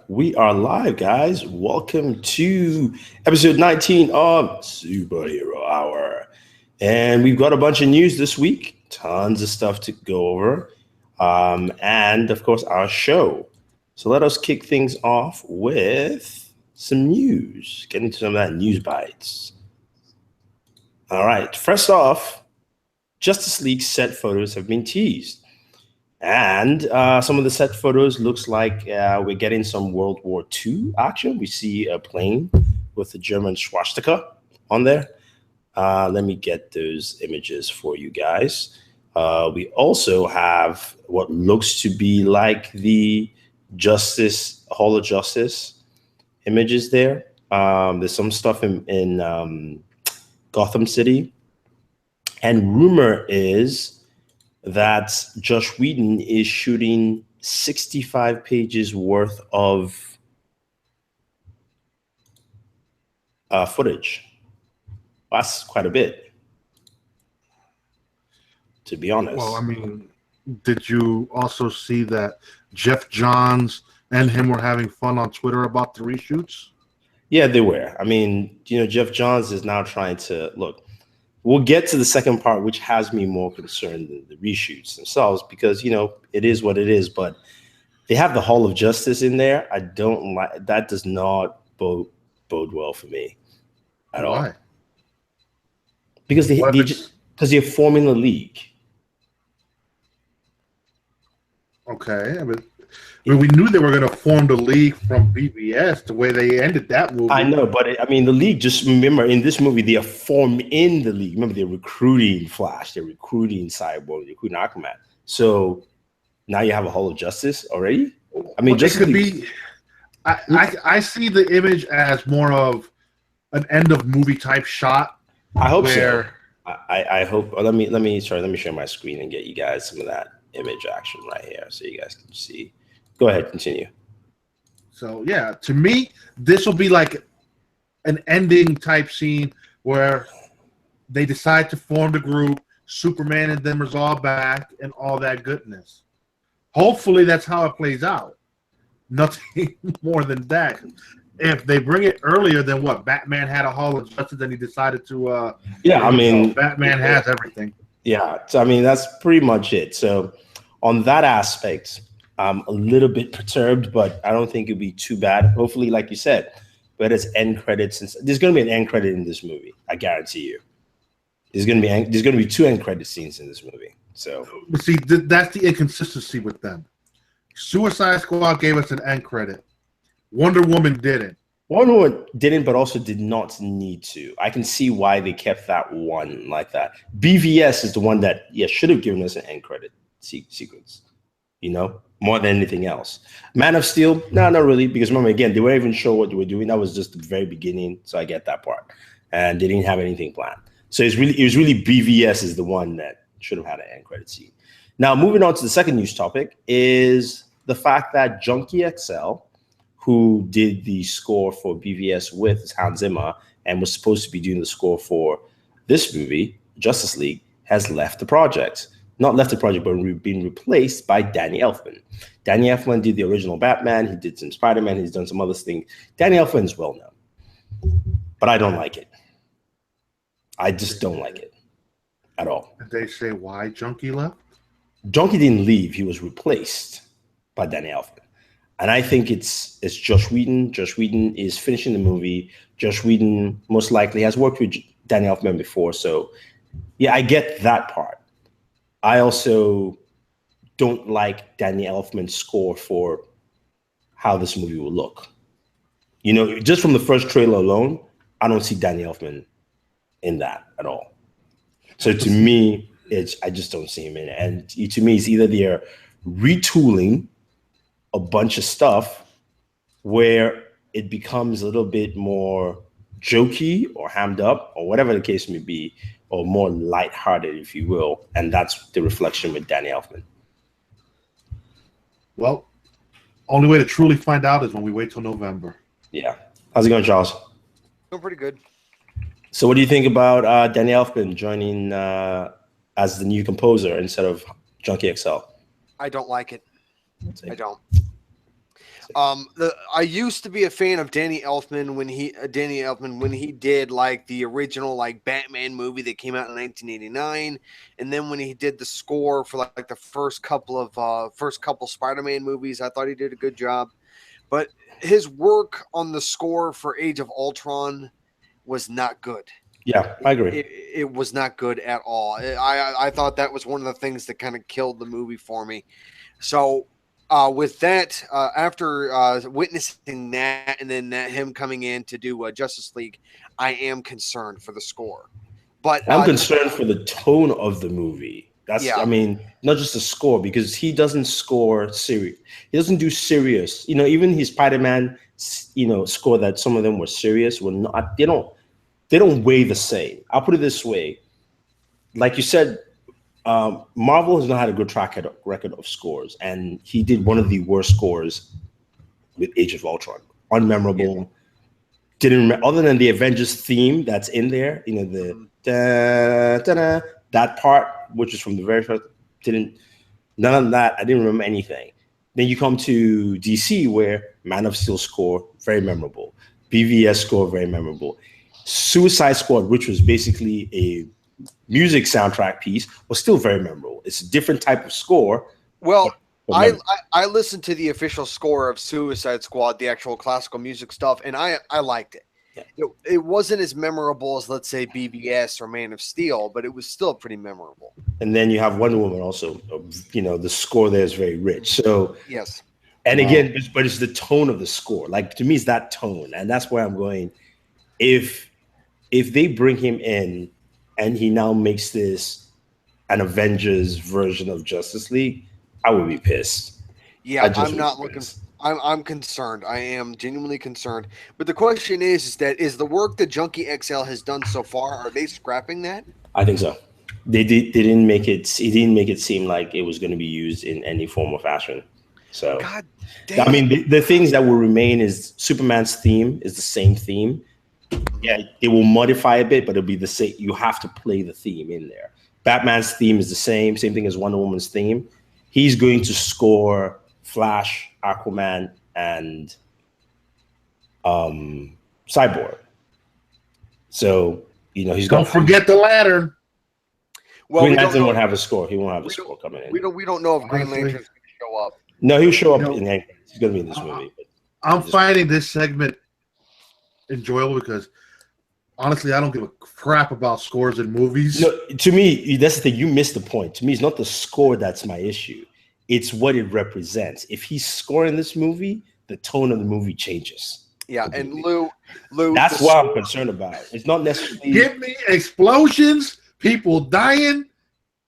We are live, guys. Welcome to episode 19 of Superhero Hour. And we've got a bunch of news this week, tons of stuff to go over, and of course, our show. So let us kick things off with some news, get into some of that news bites. All right, first off, Justice League set photos have been teased. And some of the set photos looks like we're getting some World War II action. We see a plane with the German swastika on there. Let me get those images for you guys. We also have what looks to be like the Justice Hall of Justice images there. There's some stuff in Gotham City. And rumor is that Joss Whedon is shooting 65 pages worth of footage. That's quite a bit, to be honest. Well, I mean, did you also see that Jeff Johns and him were having fun on Twitter about the reshoots? Yeah, they were. I mean, Jeff Johns is now trying to look. We'll get to the second part, which has me more concerned than the reshoots themselves, because it is what it is. But they have the Hall of Justice in there. I don't like that. Does not bode well for me at all. Why? Because they're forming the league. Okay, I mean, we knew they were going to form the league from BVS the way they ended that movie. I know, but the league, just remember, in this movie, they are formed in the league. Remember, they're recruiting Flash, they're recruiting Cyborg, they're recruiting Aquaman. So now you have a Hall of Justice already? I mean, just could be. I see the image as more of an end of movie type shot. I hope so. I hope. Let me share my screen and get you guys some of that image action right here, so you guys can see. Go ahead, continue. So yeah, to me, this will be like an ending type scene where they decide to form the group, Superman and them is all back, and all that goodness. Hopefully that's how it plays out. Nothing more than that. If they bring it earlier than what Batman had a Hall of Justice and he decided to Batman has everything. Yeah, so I mean that's pretty much it. So on that aspect, I'm a little bit perturbed, but I don't think it'll be too bad. Hopefully, like you said, but it's end credits. There's going to be an end credit in this movie. I guarantee you. There's going to be 2 end credit scenes in this movie. So see, that's the inconsistency with them. Suicide Squad gave us an end credit. Wonder Woman didn't. Wonder Woman didn't, but also did not need to. I can see why they kept that one like that. BVS is the one that should have given us an end credit sequence. More than anything else. Man of Steel, no, not really, because remember, again, they weren't even sure what they were doing. That was just the very beginning, so I get that part. And they didn't have anything planned. So it was really BVS is the one that should have had an end credit scene. Now, moving on to the second news topic is the fact that Junkie XL, who did the score for BVS with Hans Zimmer and was supposed to be doing the score for this movie, Justice League, has left the project. Not left the project, but been replaced by Danny Elfman. Danny Elfman did the original Batman. He did some Spider-Man. He's done some other things. Danny Elfman is well known, but I don't like it. I just don't like it at all. Did they say why Junkie left? Junkie didn't leave. He was replaced by Danny Elfman. And I think it's Joss Whedon. Joss Whedon is finishing the movie. Joss Whedon most likely has worked with Danny Elfman before. So, yeah, I get that part. I also don't like Danny Elfman's score for how this movie will look. Just from the first trailer alone, I don't see Danny Elfman in that at all. So to me, I just don't see him in it. And to me, it's either they're retooling a bunch of stuff where it becomes a little bit more jokey or hammed up or whatever the case may be, or more lighthearted, if you will. And that's the reflection with Danny Elfman. Well, only way to truly find out is when we wait till November. Yeah. How's it going, Charles? Going pretty good. So what do you think about Danny Elfman joining as the new composer instead of Junkie XL? I don't like it. I don't. I used to be a fan of Danny Elfman when he did like the original like Batman movie that came out in 1989, and then when he did the score for like the first couple Spider-Man movies, I thought he did a good job. But his work on the score for Age of Ultron was not good. Yeah, I agree. It was not good at all. I thought that was one of the things that kind of killed the movie for me. So with that, after witnessing that and then him coming in to do Justice League, I am concerned for the score. But I'm concerned for the tone of the movie. I mean, not just the score, because he doesn't score serious. He doesn't do serious. Even his Spider-Man, score that some of them were serious were not. They don't weigh the same. I'll put it this way. Like you said, Marvel has not had a good track record of scores, and he did one of the worst scores with Age of Ultron. Unmemorable. Yeah. Didn't remember, other than the Avengers theme that's in there, the that part, which is from the very first, none of that. I didn't remember anything. Then you come to DC, where Man of Steel score, very memorable. BVS score, very memorable. Suicide Squad, which was basically a music soundtrack piece, was still very memorable. It's a different type of score. Well, I listened to the official score of Suicide Squad, the actual classical music stuff, and I liked it. Yeah. It wasn't as memorable as, let's say, BVS or Man of Steel, but it was still pretty memorable. And then you have Wonder Woman also. The score there is very rich. So yes. And again, but it's the tone of the score. Like, to me, it's that tone, and that's where I'm going. If they bring him in and he now makes this an Avengers version of Justice League, I would be pissed. Yeah, I'm not looking. I'm concerned. I am genuinely concerned. But the question is the work that Junkie XL has done so far, are they scrapping that? I think so. They didn't make it. It didn't make it seem like it was going to be used in any form or fashion. So, God damn. I mean, the things that will remain is Superman's theme is the same theme. Yeah, it will modify a bit, but it'll be the same. You have to play the theme in there. Batman's theme is the same thing as Wonder Woman's theme. He's going to score Flash, Aquaman, and Cyborg. So, he's don't forget the Lantern. Well, Green Lantern won't have a score. He won't have a score coming in. We don't know if Green Lantern's going to show up. No, he'll show up in he's going to be in this movie. I'm finding this segment enjoyable because honestly, I don't give a crap about scores in movies. No, to me, that's the thing. You missed the point. To me, it's not the score that's my issue. It's what it represents. If he's scoring this movie, the tone of the movie changes. Yeah, and Lou, that's what I'm concerned about. It's not necessarily give me explosions, people dying,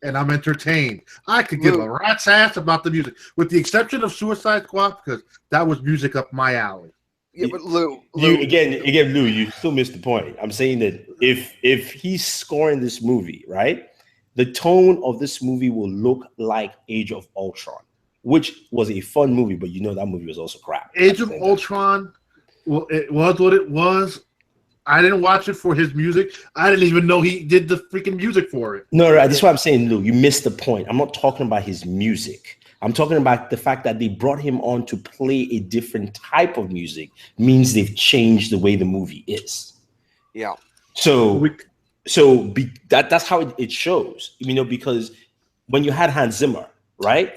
and I'm entertained. I could give a rat's ass about the music, with the exception of Suicide Squad, because that was music up my alley. Yeah, but Lou, again, Lou, you still missed the point. I'm saying that if he's scoring this movie, right, the tone of this movie will look like Age of Ultron, which was a fun movie, but that movie was also crap. Age of Ultron, well, it was what it was. I didn't watch it for his music. I didn't even know he did the freaking music for it. No, that's what I'm saying, Lou. You missed the point. I'm not talking about his music. I'm talking about the fact that they brought him on to play a different type of music means they've changed the way the movie is. Yeah. That's how it shows, because when you had Hans Zimmer, right?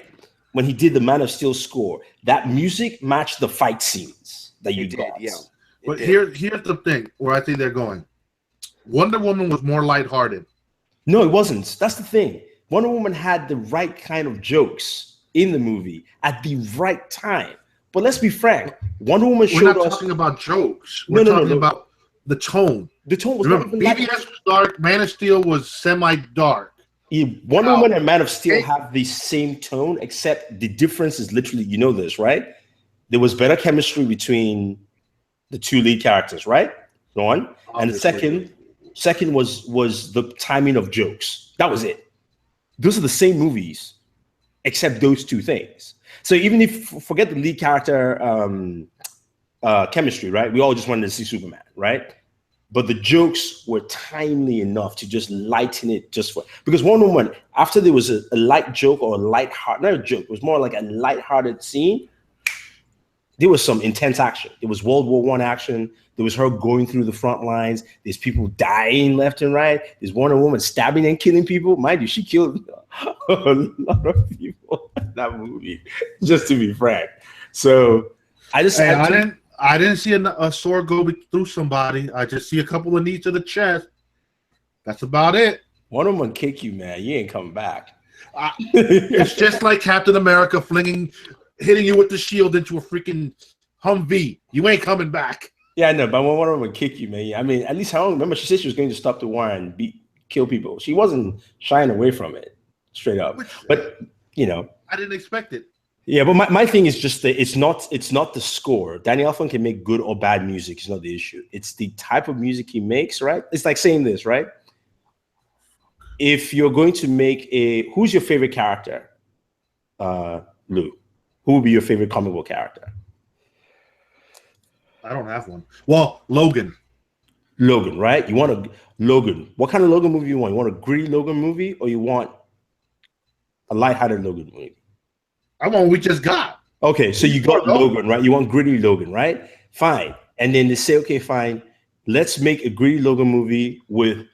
When he did the Man of Steel score, that music matched the fight scenes that you got. Yeah. But here's the thing where I think they're going. Wonder Woman was more lighthearted. No, it wasn't. That's the thing. Wonder Woman had the right kind of jokes in the movie at the right time. But let's be frank, Wonder Woman showed us. We're not talking about jokes. We're talking about the tone. The tone was not even BVS was dark. Man of Steel was semi-dark. Wonder Woman and Man of Steel have the same tone, except the difference is literally, this, right? There was better chemistry between the two lead characters, right? One. And the second was the timing of jokes. That was it. Those are the same movies, except those two things. So even if forget the lead character chemistry, right? We all just wanted to see Superman, right? But the jokes were timely enough to just lighten it because Wonder Woman, after there was a light joke or not a joke, it was more like a lighthearted scene. there was some intense action. There was World War I action. There was her going through the front lines. There's people dying left and right. There's Wonder Woman stabbing and killing people. Mind you, she killed a lot of people in that movie, just to be frank. So I didn't see a sword go through somebody. I just see a couple of knees to the chest. That's about it. Wonder Woman kick you, man. You ain't coming back. It's just like Captain America hitting you with the shield into a freaking Humvee. You ain't coming back. Yeah, I know, but Wonder Woman kick you, man. I mean, at least I don't remember. She said she was going to stop the war and kill people. She wasn't shying away from it, straight up. But I didn't expect it. Yeah, but my thing is just that it's not the score. Danny Elfman can make good or bad music. It's not the issue. It's the type of music he makes, right? It's like saying this, right? If you're going to make who's your favorite character, Lou? Who would be your favorite comic book character? I don't have one. Well, Logan. Logan, right? You want a Logan. What kind of Logan movie you want? You want a gritty Logan movie or you want a lighthearted Logan movie? I want what we just got. Okay, so you got Logan, right? You want gritty Logan, right? Fine. And then they say, okay, fine. Let's make a gritty Logan movie with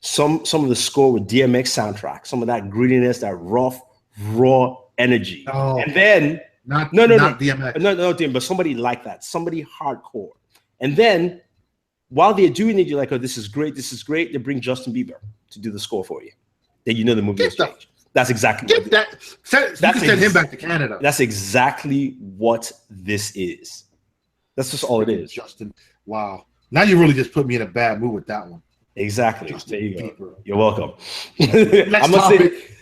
some of the score with DMX soundtrack, some of that grittiness, that rough, raw energy. Oh, and then not DMX. No, but somebody like that, somebody hardcore. And then while they're doing it, you're like, oh, this is great. They bring Justin Bieber to do the score for you. Then you know the movie has changed. That's exactly you can send him back to Canada. That's exactly what this is. That's just all it is. Justin, wow. Now you really just put me in a bad mood with that one. Exactly. Justin there you Bieber. go. You're welcome.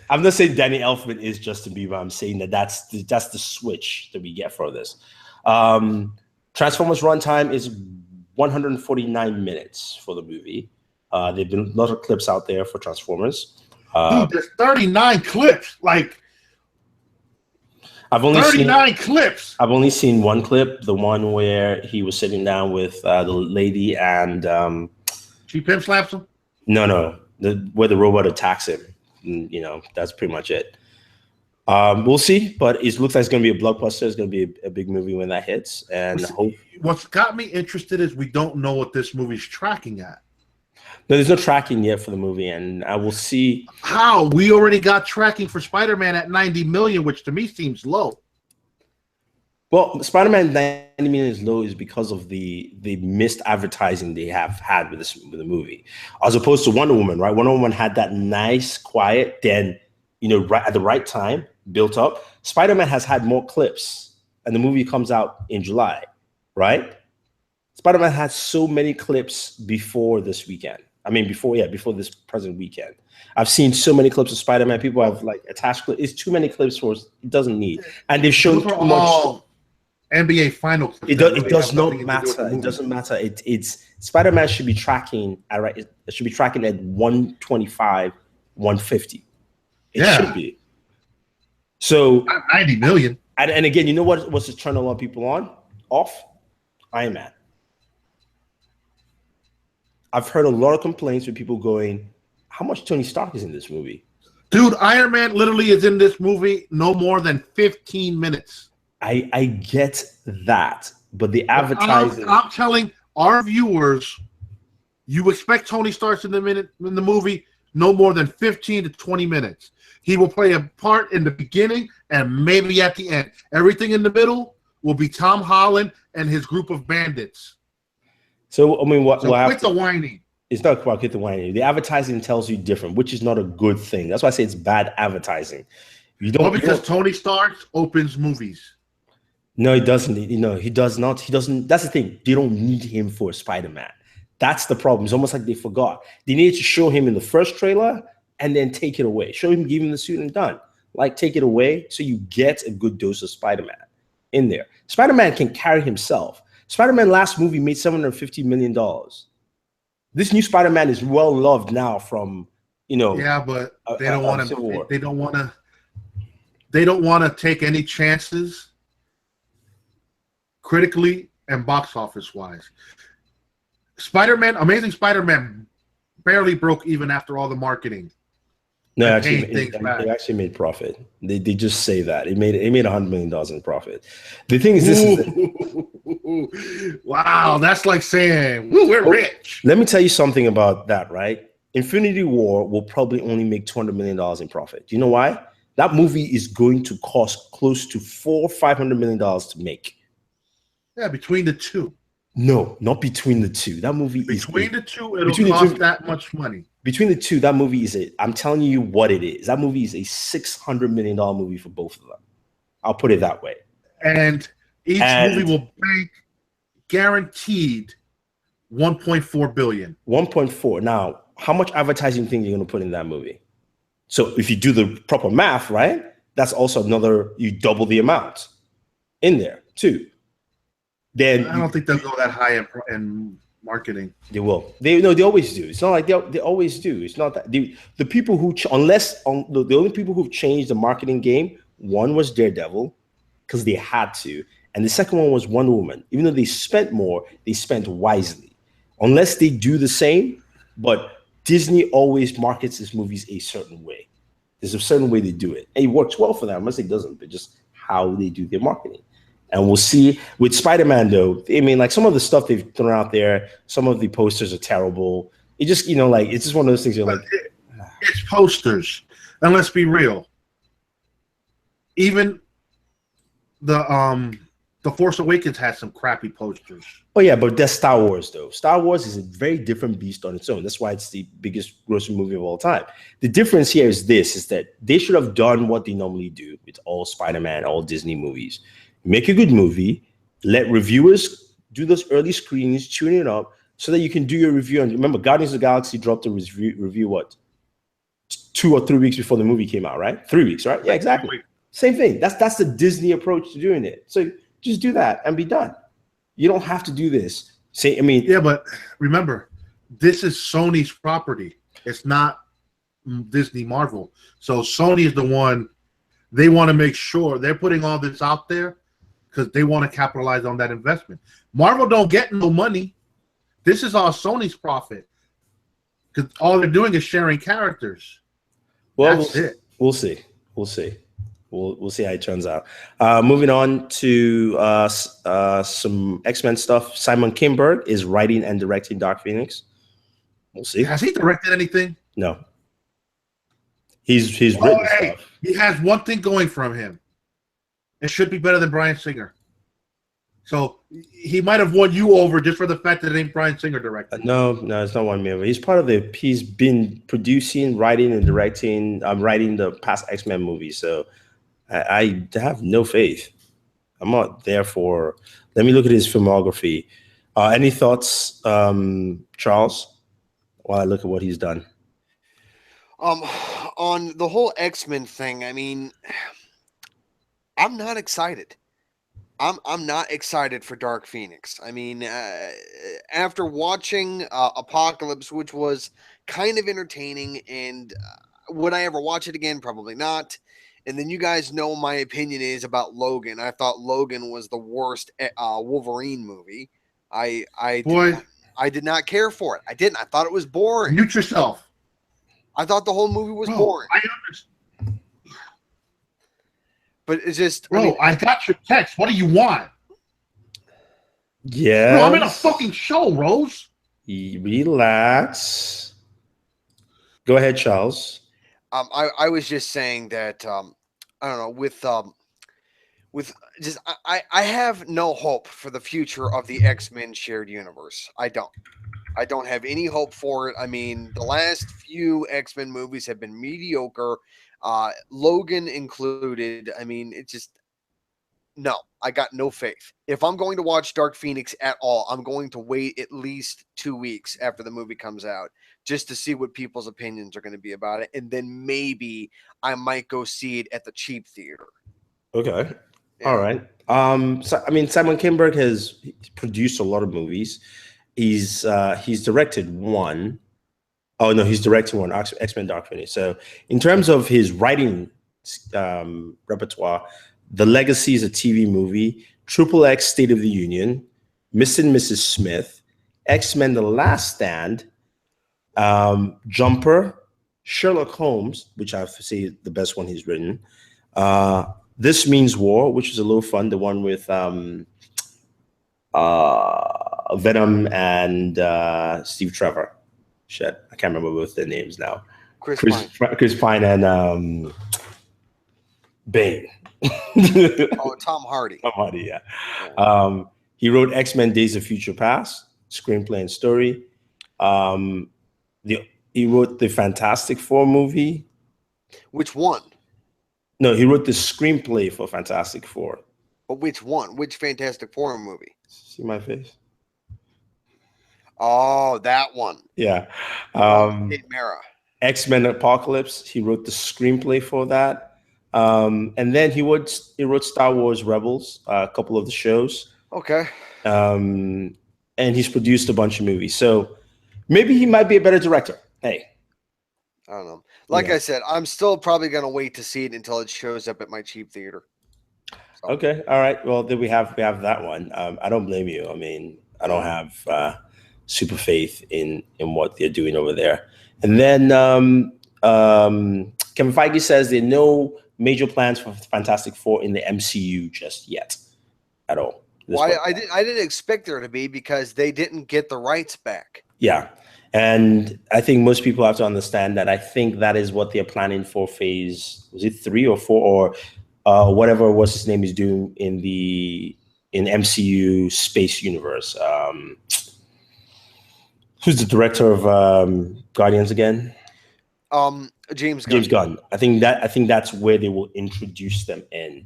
I'm not saying Danny Elfman is Justin Bieber. I'm saying that's the switch that we get for this. Transformers runtime is 149 minutes for the movie. There've been a lot of clips out there for Transformers. Dude, there's 39 clips. Like I've only 39 clips. I've only seen one clip, the one where he was sitting down with the lady and she pimp slaps him. No, where the robot attacks him. That's pretty much it. We'll see, but it looks like it's going to be a blockbuster. It's going to be a big movie when that hits. And what's got me interested is we don't know what this movie's tracking at. No, there's no tracking yet for the movie, and I will see. How? We already got tracking for Spider-Man at 90 million, which to me seems low. Well, Spider-Man 90 million is low is because of the missed advertising they have had with the movie, as opposed to Wonder Woman, right? Wonder Woman had that nice, quiet, then right at the right time built up. Spider-Man has had more clips, and the movie comes out in July, right? Spider-Man had so many clips before this weekend. Before this present weekend. I've seen so many clips of Spider-Man. People have attached clips. It's too many clips for us. It doesn't need. And they've shown too much. NBA final clips. It does not matter. It doesn't matter. It's Spider-Man should be tracking at It should be tracking at 125, 150. It should be. So 90 million. And again, you know what's to turn a lot of people off? Iron Man. I've heard a lot of complaints with people going, how much Tony Stark is in this movie? Dude, Iron Man literally is in this movie no more than 15 minutes. I get that, but the advertising. I'm telling our viewers, you expect Tony Stark in the movie no more than 15 to 20 minutes. He will play a part in the beginning and maybe at the end. Everything in the middle will be Tom Holland and his group of bandits. So quit the whining. It's not about quit the whining. The advertising tells you different, which is not a good thing. That's why I say it's bad advertising. Because Tony Stark opens movies. No, he doesn't. He does not. He doesn't. That's the thing. They don't need him for Spider-Man. That's the problem. It's almost like they forgot. They needed to show him in the first trailer and then take it away. Show him, give him the suit and done. Take it away so you get a good dose of Spider-Man in there. Spider-Man can carry himself. Spider-Man last movie made $750 million. This new Spider-Man is well loved now from, Yeah, but they don't want to. They don't want to take any chances critically and box office wise. Amazing Spider-Man barely broke even after all the marketing. No, and actually, paying things back. they actually made profit. They just say that it made $100 million in profit. The thing is, this is wow, that's like saying we're rich. Let me tell you something about that, right? Infinity War will probably only make $200 million in profit. Do you know why? That movie is going to cost close to $500 million to make. Yeah, between the two. No, not between the two. That movie between the two, it'll cost that much money. Between the two, that movie is I'm telling you what it is. That movie is a $600 million movie for both of them. I'll put it that way. And each movie will make guaranteed $1.4 billion. 1.4. Now, how much advertising do you think you're going to put in that movie? So if you do the proper math, right, that's also you double the amount in there too. Then I don't think they'll go that high in marketing. They will. They always do. It's not like they always do. It's not that the people who the only people who've changed the marketing game. One was Daredevil because they had to, and the second one was Wonder Woman. Even though they spent more, they spent wisely. Unless they do the same, but Disney always markets its movies a certain way. There's a certain way they do it, and it works well for them. I'm not saying it doesn't, but just how they do their marketing. And we'll see with Spider-Man, though. I mean, like some of the stuff they've thrown out there, some of the posters are terrible. It just, it's just one of those things. You're like, it's posters, and let's be real. Even the Force Awakens has some crappy posters. Oh yeah, but that's Star Wars, though. Star Wars is a very different beast on its own. That's why it's the biggest grossing movie of all time. The difference here is that they should have done what they normally do with all Spider-Man, all Disney movies. Make a good movie, let reviewers do those early screenings, tune it up, so that you can do your review. And remember, Guardians of the Galaxy dropped a review what? 2 or 3 weeks before the movie came out, right? 3 weeks, right? Yeah, exactly. Same thing. That's the Disney approach to doing it. So just do that and be done. You don't have to do this. Yeah, but remember, this is Sony's property. It's not Disney Marvel. So Sony is the one. They want to make sure they're putting all this out there because they want to capitalize on that investment. Marvel don't get no money. This is all Sony's profit because all they're doing is sharing characters. Well, we'll see. We'll see how it turns out. Moving on to some X-Men stuff. Simon Kinberg is writing and directing Dark Phoenix. We'll see. Has he directed anything? No. He's written stuff. He has one thing going from him. It should be better than Bryan Singer. So he might have won you over just for the fact that it ain't Bryan Singer directing. No, it's not won me over. He's he's been producing, writing, and directing. Writing the past X-Men movies. So I have no faith. I'm not there for. Let me look at his filmography. Any thoughts, Charles? While I look at what he's done. On the whole X-Men thing, I mean, I'm not excited. I'm not excited for Dark Phoenix. I mean, after watching Apocalypse, which was kind of entertaining, and would I ever watch it again? Probably not. And then you guys know my opinion is about Logan. I thought Logan was the worst Wolverine movie. I did not care for it. I didn't. I thought it was boring. Mute yourself. I thought the whole movie was boring. I understand. But it's just... I got your text. What do you want? Yeah. I'm in a fucking show, Rose. Relax. Go ahead, Charles. I was just saying that, I don't know, I have no hope for the future of the X-Men shared universe. I don't have any hope for it. I mean, the last few X-Men movies have been mediocre, Logan included. I mean, it's just, no, I got no faith. If I'm going to watch Dark Phoenix at all, I'm going to wait at least 2 weeks after the movie comes out just to see what people's opinions are going to be about it. And then maybe I might go see it at the cheap theater. Okay. Yeah. All right. So, I mean, Simon Kinberg has produced a lot of movies. He's directed one. Oh no, he's directing one, X-Men Dark Phoenix. So in terms of his writing repertoire, The Legacy is a TV movie, Triple X State of the Union, Mr. and Mrs. Smith, X-Men The Last Stand, Jumper, Sherlock Holmes, which I have to say the best one he's written. This Means War, which is a little fun. The one with Venom and Steve Trevor. Shit, I can't remember both their names now. Chris Pine and Bane. Tom Hardy. Tom Hardy, yeah. He wrote X-Men: Days of Future Past, screenplay and story. He wrote the Fantastic Four movie. Which one? No, he wrote the screenplay for Fantastic Four. But which one? Which Fantastic Four movie? See my face? Oh, that one. Yeah. Kate Mara. X-Men Apocalypse. He wrote the screenplay for that. And then he wrote Star Wars Rebels, a couple of the shows. Okay. And he's produced a bunch of movies. So maybe he might be a better director. Hey. I don't know. Like I said, I'm still probably going to wait to see it until it shows up at my cheap theater. So. Okay. All right. Well, then we have that one. I don't blame you. I mean, I don't have super faith in what they're doing over there. And then Kevin Feige says there are no major plans for Fantastic Four in the MCU just yet at all. Well, I didn't expect there to be because they didn't get the rights back. Yeah. And I think most people have to understand that. I think that is what they're planning for phase, was it 3 or 4 or whatever what's his name is doing in MCU space universe. Who's the director of Guardians again? James Gunn. James Gunn. I think that's where they will introduce them into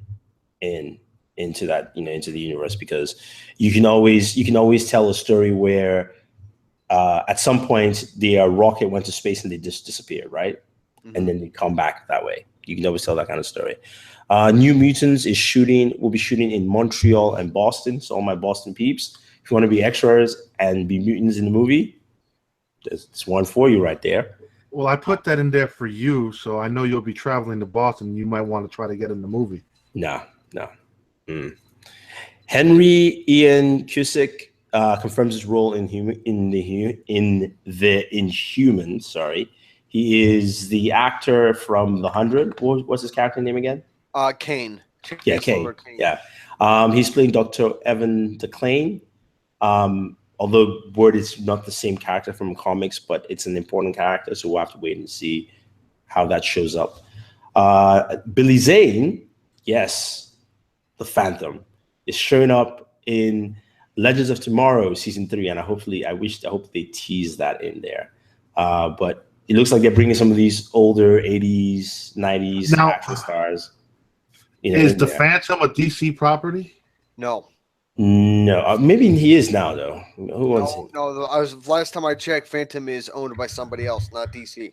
that, into the universe, because you can always tell a story where at some point their rocket went to space and they just disappeared, right? Mm-hmm. And then they come back that way. You can always tell that kind of story. New Mutants will be shooting in Montreal and Boston. So all my Boston peeps, if you want to be extras and be mutants in the movie, there's one for you right there. Well, I put that in there for you, so I know you'll be traveling to Boston. You might want to try to get in the movie. No. Henry Ian Cusick confirms his role in the Inhumans. Sorry, he is the actor from The 100. What's his character name again? Kane. Yeah, Kane. Yeah, he's playing Dr. Evan Declan. Although Boored is not the same character from comics, but it's an important character, so we'll have to wait and see how that shows up. Billy Zane, yes, the Phantom, is showing up in Legends of Tomorrow season 3, and I hope they tease that in there. But it looks like they're bringing some of these older 80s, 90s action stars. Is the Phantom a DC property? No. No, maybe he is now though. Who owns him? No. Last time I checked, Phantom is owned by somebody else, not DC.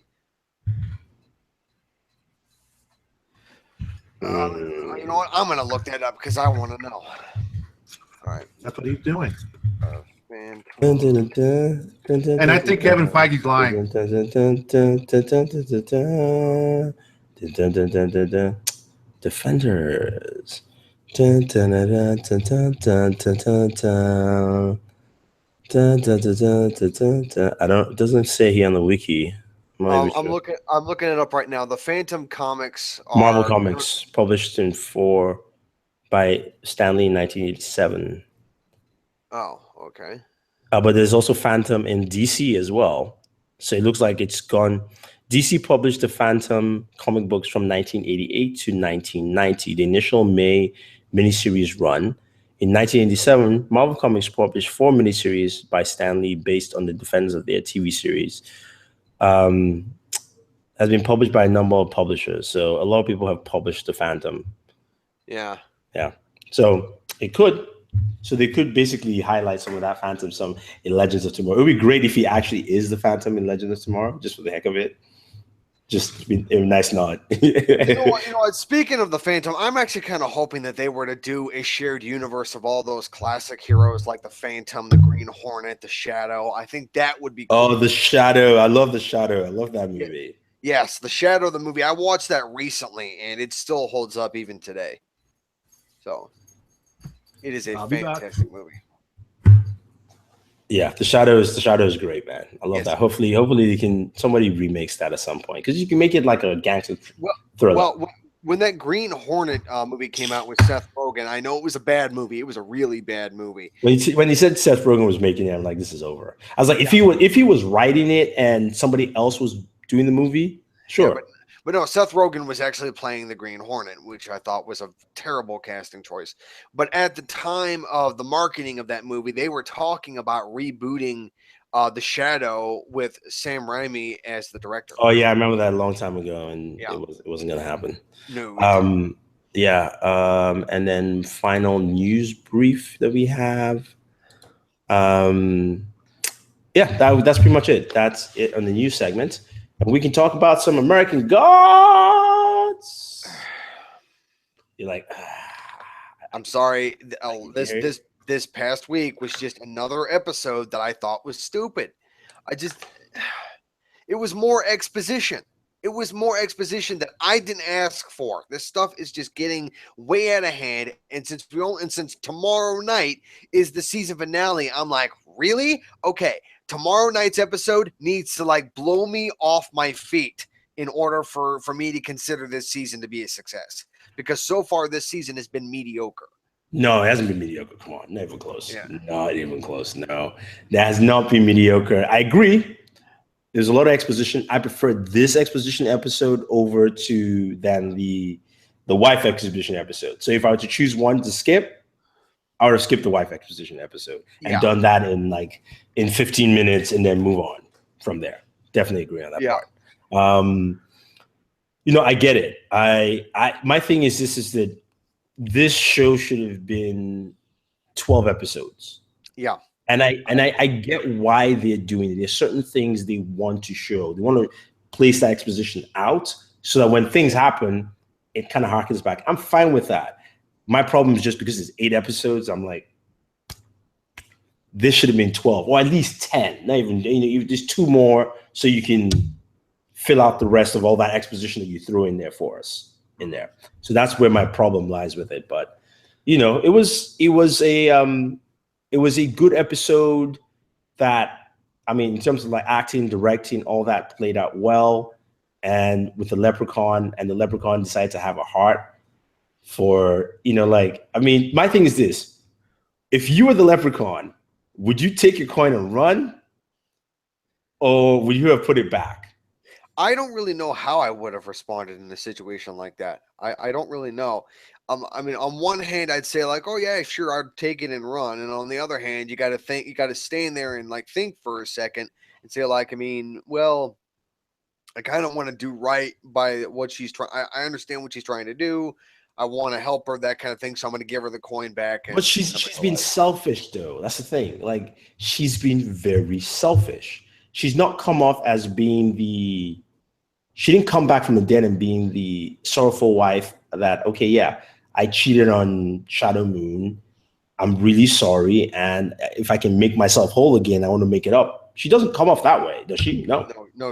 You know what? I'm gonna look that up because I want to know. All right, that's what he's doing. And I think Kevin Feige's lying. Defenders. I don't. It doesn't say here on the wiki. I'm looking it up right now. The Phantom comics are Marvel Comics, published by Stanley in 1987. Oh, okay. But there's also Phantom in DC as well. So it looks like it's gone. DC published the Phantom comic books from 1988 to 1990. The initial May miniseries run. In 1987, Marvel Comics published 4 miniseries by Stan Lee based on the Defenders of their TV series. Has been published by a number of publishers. So a lot of people have published the Phantom. Yeah. So they could basically highlight some of that Phantom in Legends of Tomorrow. It would be great if he actually is the Phantom in Legends of Tomorrow, just for the heck of it. Just a nice nod. You know what? Speaking of the Phantom, I'm actually kind of hoping that they were to do a shared universe of all those classic heroes like the Phantom, the Green Hornet, the Shadow. I think that would be cool. Oh, the Shadow. I love the Shadow. I love that movie. Yes, the Shadow, the movie. I watched that recently, and it still holds up even today. So, it is a fantastic movie. Yeah, the Shadow is great, man. I love Yes. that. Hopefully somebody remakes that at some point, because you can make it like a gangster thriller. Well, when that Green Hornet movie came out with Seth Rogen, I know it was a bad movie. It was a really bad movie. When he said Seth Rogen was making it, I'm like, this is over. I was like, if he was writing it and somebody else was doing the movie, sure. Yeah, but no, Seth Rogen was actually playing the Green Hornet, which I thought was a terrible casting choice. But at the time of the marketing of that movie, they were talking about rebooting The Shadow with Sam Raimi as the director. Oh yeah, I remember that a long time ago, and it wasn't gonna happen. No. And then final news brief that we have. That's pretty much it. That's it on the news segment. And we can talk about some American Gods. You're like, I'm sorry. This past week was just another episode that I thought was stupid. It was more exposition. It was more exposition that I didn't ask for. This stuff is just getting way out of hand. And since tomorrow night is the season finale, I'm like, really? Okay. Tomorrow night's episode needs to like blow me off my feet in order for me to consider this season to be a success. Because so far this season has been mediocre. No, it hasn't been mediocre. Come on, not even close. Yeah. Not even close. No, that has not been mediocre. I agree. There's a lot of exposition. I prefer this exposition episode over than the wife exposition episode. So if I were to choose one to skip, I would have skipped the wife exposition episode and done that in 15 minutes and then move on from there. Definitely agree on that part. I get it. My thing is that this show should have been 12 episodes. Yeah. And I get why they're doing it. There's certain things they want to show. They want to place that exposition out so that when things happen, it kind of harkens back. I'm fine with that. My problem is just because it's 8 episodes, I'm like, this should have been 12 or at least 10. Not even, just 2 more so you can fill out the rest of all that exposition that you threw in there for us in there. So that's where my problem lies with it. But it was a good episode that, in terms of like acting, directing, all that played out well. And with the leprechaun, and the leprechaun decided to have a heart for, my thing is this. If you were the leprechaun, would you take your coin and run? Or would you have put it back? I don't really know how I would have responded in a situation like that. I don't really know. On one hand, I'd say like, oh yeah, sure, I'd take it and run. And on the other hand, you got to stand there and like think for a second and say like, well, I kind of want to do right by what she's trying. I understand what she's trying to do. I want to help her, that kind of thing. So I'm going to give her the coin back. But she's been selfish though. That's the thing. Like she's been very selfish. She's not come off as being she didn't come back from the dead and being the sorrowful wife that, okay, yeah, I cheated on Shadow Moon. I'm really sorry. And if I can make myself whole again, I want to make it up. She doesn't come off that way, does she? No,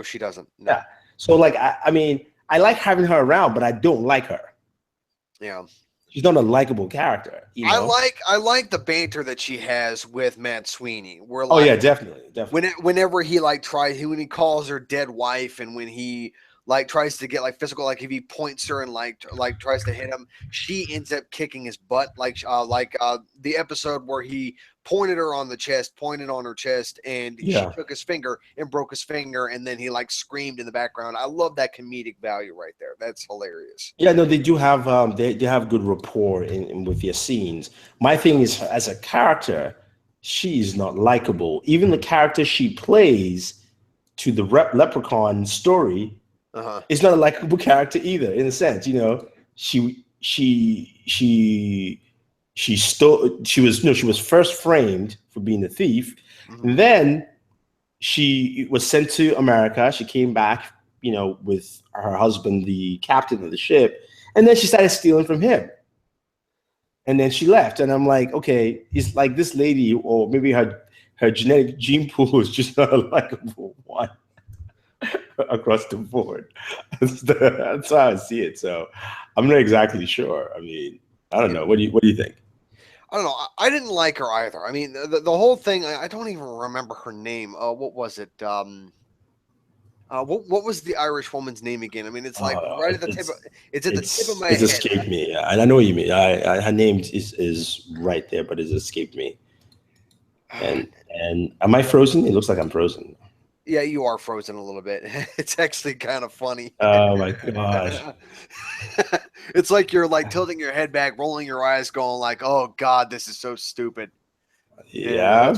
she doesn't. No. Yeah. So like, I like having her around, but I don't like her. Yeah. She's not a likable character. I like the banter that she has with Matt Sweeney. Definitely. Whenever he when he calls her dead wife, and when he tries to get physical, like if he points her and tries to hit him, she ends up kicking his butt. The episode where he pointed on her chest, and she took his finger and broke his finger, and then he screamed in the background. I love that comedic value right there. That's hilarious. Yeah, no, they do have they have good rapport in with their scenes. My thing is, as a character, she's not likable. Even the character she plays to the leprechaun story. It's not a likable character either, in a sense. She was first framed for being a thief, and then she was sent to America. She came back, with her husband, the captain of the ship, and then she started stealing from him. And then she left, and I'm like, okay, it's like this lady, or maybe her genetic gene pool is just not a likable one. Across the board. That's how I see it. So I'm not exactly sure. I don't know. What do you think? I don't know. I didn't like her either. I mean, the whole thing. I don't even remember her name. What was it? What was the Irish woman's name again? I mean, it's like right at the tip. It's at the tip of my head. It's escaped me. Yeah, and I know what you mean. Her name is right there, but it's escaped me. And am I frozen? It looks like I'm frozen. Yeah, you are frozen a little bit. It's actually kind of funny. Oh my gosh. It's like you're like tilting your head back, rolling your eyes, going like, "Oh God, this is so stupid." Yeah,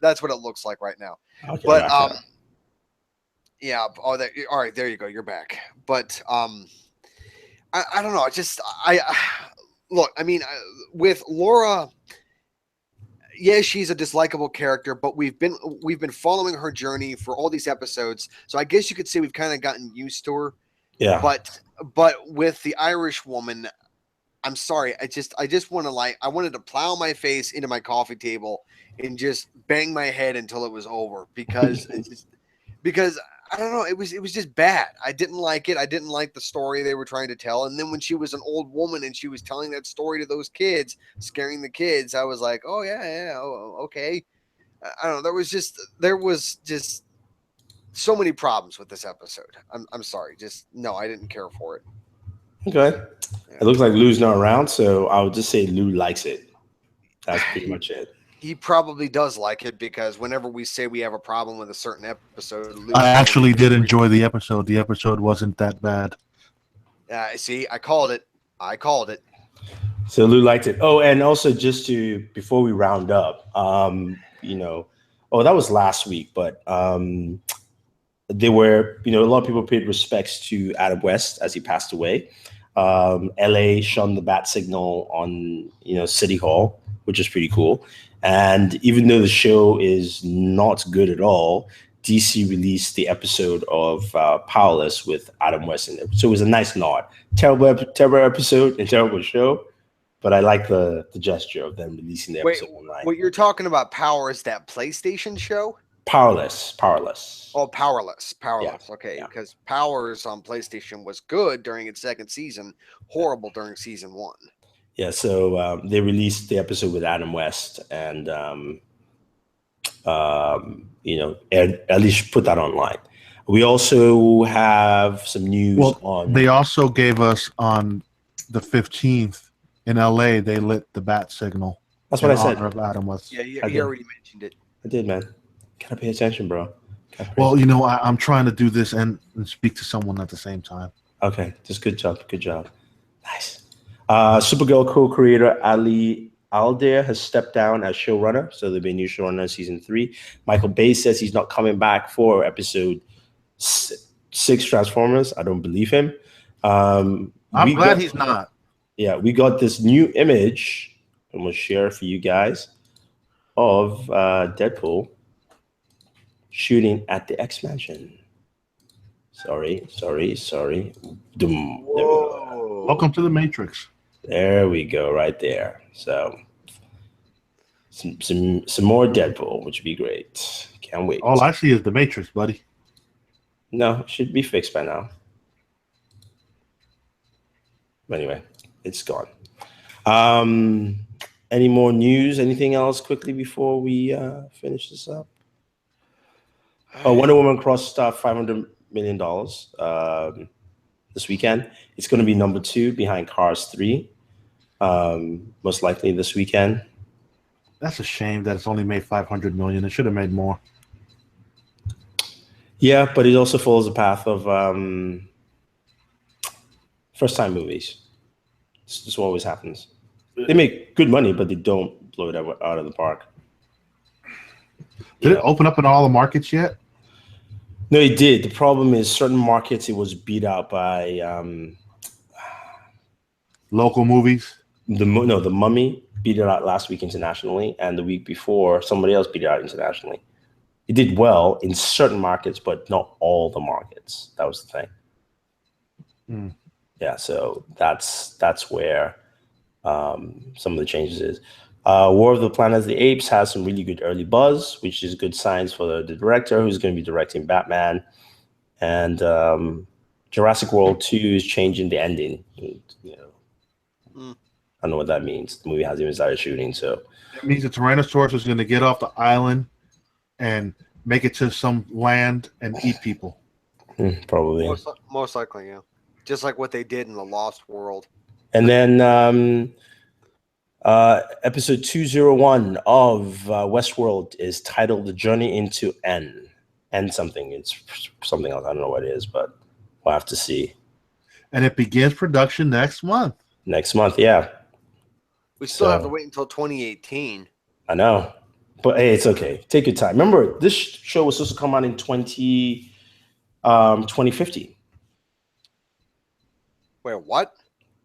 that's what it looks like right now. Okay, but yeah. Oh, all right. There you go. You're back. But I don't know. Look. I mean, with Laura. Yeah, she's a dislikable character, but we've been following her journey for all these episodes. So I guess you could say we've kind of gotten used to her. Yeah. But with the Irish woman, I'm sorry. I just want to I wanted to plow my face into my coffee table and just bang my head until it was over because I don't know. It was just bad. I didn't like it. I didn't like the story they were trying to tell. And then when she was an old woman and she was telling that story to those kids, scaring the kids, I was like, oh yeah, okay. I don't know. There was just so many problems with this episode. I'm sorry. No, I didn't care for it. Okay. Yeah. It looks like Lou's not around, so I would just say Lou likes it. That's pretty much it. He probably does like it because whenever we say we have a problem with a certain episode, I actually did enjoy the episode. The episode wasn't that bad. See, I called it. So Lou liked it. Oh, and also before we round up, that was last week, but there were, a lot of people paid respects to Adam West as he passed away. LA shone the bat signal on, City Hall, which is pretty cool. And even though the show is not good at all, DC released the episode of Powerless with Adam West in it. So it was a nice nod. Terrible episode and terrible show, but I like the gesture of them releasing the episode online. What you're talking about, Power, is that PlayStation show? Powerless. Oh, Powerless. Yeah. Okay, because Powers on PlayStation was good during its second season, horrible during season 1. Yeah, so they released the episode with Adam West, and at least put that online. We also have some news on. They also gave us on the 15th in LA. They lit the bat signal. That's what I said. Of Adam West. Yeah, you already mentioned it. I did, man. Gotta pay attention, bro. Well, I'm trying to do this and speak to someone at the same time. Okay, just good job. Nice. Supergirl co-creator Ali Aldair has stepped down as showrunner, so there'll be a new showrunner in season 3. Michael Bay says he's not coming back for episode 6 Transformers. I don't believe him. I'm glad he's not. Yeah, we got this new image I'm going to share for you guys of Deadpool shooting at the X Mansion. Sorry. Whoa. Welcome to the Matrix. There we go, right there. So some more Deadpool, which would be great. Can't wait. All I see is the Matrix, buddy. No, it should be fixed by now. Anyway, it's gone. Any more news? Anything else quickly before we finish this up? Wonder Woman crossed $500 million this weekend. It's going to be number 2 behind Cars 3, most likely this weekend. That's a shame that it's only made $500 million. It should have made more. Yeah, but it also follows the path of first-time movies. This is what always happens. They make good money, but they don't blow it out of the park. Did it open up in all the markets yet? No, it did. The problem is certain markets, it was beat out by local movies. The Mummy beat it out last week internationally, and the week before, somebody else beat it out internationally. It did well in certain markets, but not all the markets. That was the thing. Mm. Yeah, so that's where some of the changes is. War of the Planet of the Apes has some really good early buzz, which is good signs for the director who's going to be directing Batman. And Jurassic World 2 is changing the ending. I don't know what that means. The movie hasn't even started shooting, so It means the Tyrannosaurus is going to get off the island and make it to some land and eat people. probably. Most likely, yeah. Just like what they did in the Lost World. And then episode 201 of Westworld is titled "The Journey into N." N something. It's something else. I don't know what it is, but we'll have to see. And it begins production next month. Next month, yeah. We still have to wait until 2018. I know. But hey, it's okay. Take your time. Remember, this show was supposed to come out in 2050. Wait, what?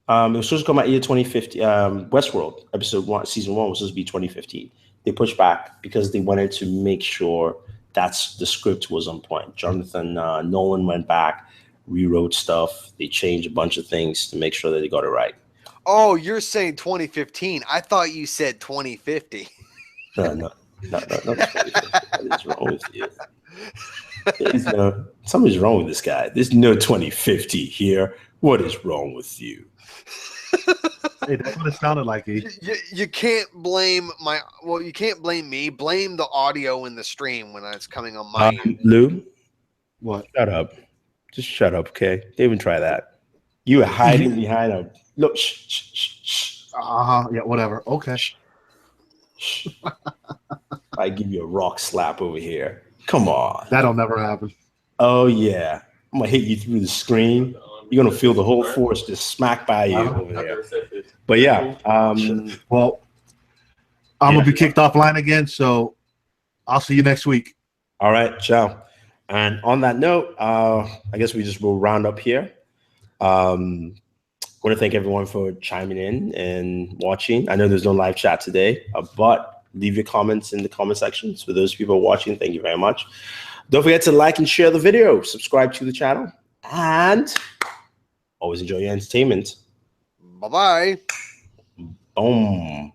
It was supposed to come out year 2050. Westworld, episode 1, season 1 was supposed to be 2015. They pushed back because they wanted to make sure the script was on point. Jonathan Nolan went back, rewrote stuff. They changed a bunch of things to make sure that they got it right. Oh, you're saying 2015. I thought you said 2050. No, not 2050. What is wrong with you? Something's wrong with this guy. There's no 2050 here. What is wrong with you? Hey, that's what it sounded like. You can't blame you can't blame me. Blame the audio in the stream when it's coming on my end. Lou, What? shut up. Just shut up, okay? Don't even try that. You are hiding behind a look. Shh. Yeah, whatever. Okay. Shh. I give you a rock slap over here. Come on. That'll never happen. Oh yeah, I'm gonna hit you through the screen. You're gonna feel the whole force just smack by you over there. But yeah, well, I'm gonna be kicked offline again, so I'll see you next week. All right, ciao. And on that note, I guess we just will round up here. I want to thank everyone for chiming in and watching. I know there's no live chat today, but leave your comments in the comment sections. For those people watching, thank you very much. Don't forget to like and share the video, subscribe to the channel, and always enjoy your entertainment. Bye-bye. Boom.